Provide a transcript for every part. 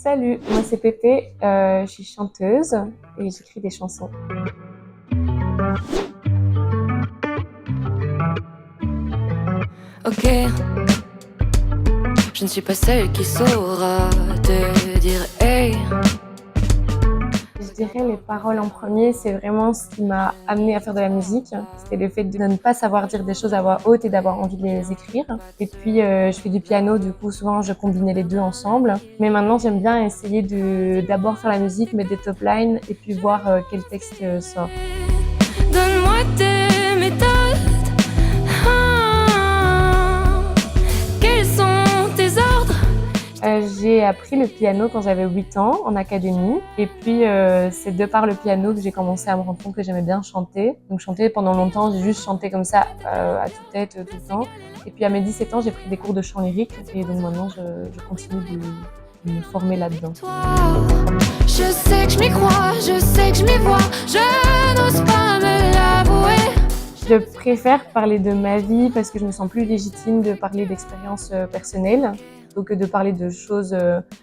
Salut, moi c'est Pépé, je suis chanteuse et j'écris des chansons. Ok, je ne suis pas celle qui saura te dire hey. Je dirais les paroles en premier, c'est vraiment ce qui m'a amenée à faire de la musique. C'était le fait de ne pas savoir dire des choses à voix haute et d'avoir envie de les écrire. Et puis je fais du piano, du coup souvent je combinais les deux ensemble. Mais maintenant j'aime bien essayer de d'abord faire la musique, mettre des top lines et puis voir quel texte sort. Donne-moi tes méthodes. Quels sont tes ordres? J'ai appris le piano quand j'avais 8 ans en académie et puis c'est de par le piano que j'ai commencé à me rendre compte que j'aimais bien chanter. Donc chanter pendant longtemps, j'ai juste chanté comme ça à toute-tête tout le temps. Et puis à mes 17 ans, j'ai pris des cours de chant lyrique et donc maintenant je continue de me former là-dedans. Toi, je sais que je m'y crois, je sais que je m'y vois, je n'ose pas me l'avouer. Je préfère parler de ma vie parce que je me sens plus légitime de parler d'expériences personnelles plutôt que de parler de choses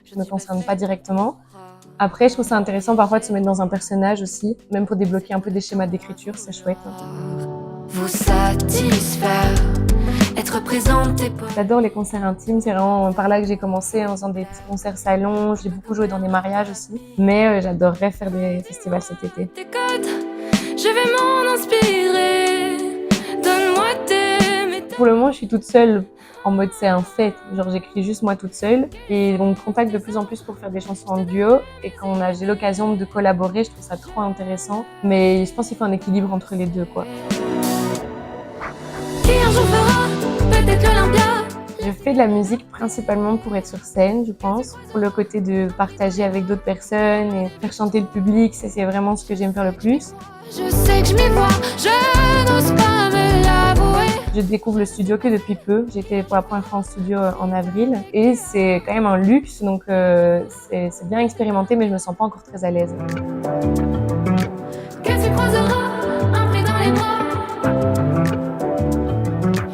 qui ne me concernent pas directement. Après, je trouve ça intéressant parfois de se mettre dans un personnage aussi, même pour débloquer un peu des schémas d'écriture, c'est chouette. Vous satisfaire, être présenté pour... J'adore les concerts intimes, c'est vraiment par là que j'ai commencé en faisant des petits concerts salons. J'ai beaucoup joué dans des mariages aussi, mais j'adorerais faire des festivals cet été. Tes codes, je vais m'en inspirer. Donne-moi tes méthodes. Pour le moment, je suis toute seule, en mode c'est un fait, genre j'écris juste moi toute seule et on me contacte de plus en plus pour faire des chansons en duo et quand j'ai l'occasion de collaborer, je trouve ça trop intéressant, mais je pense qu'il faut un équilibre entre les deux quoi. Qui un jour fera peut-être l'Olympia. Je fais de la musique principalement pour être sur scène, je pense, pour le côté de partager avec d'autres personnes et faire chanter le public, c'est vraiment ce que j'aime faire le plus. Je sais que je m'y vois, je n'ose pas me l'avouer. Je découvre le studio que depuis peu. J'étais pour la première fois en studio en avril et c'est quand même un luxe, donc c'est bien expérimenté, mais je me sens pas encore très à l'aise. Que tu croiseras un prix dans les bras.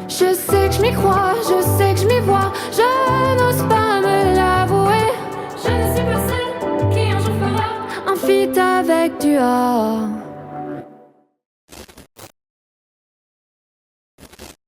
Je sais que je m'y crois, je sais que je m'y vois, je n'ose pas me l'avouer. Je ne suis pas celle qui un jour fera un feat avec du A.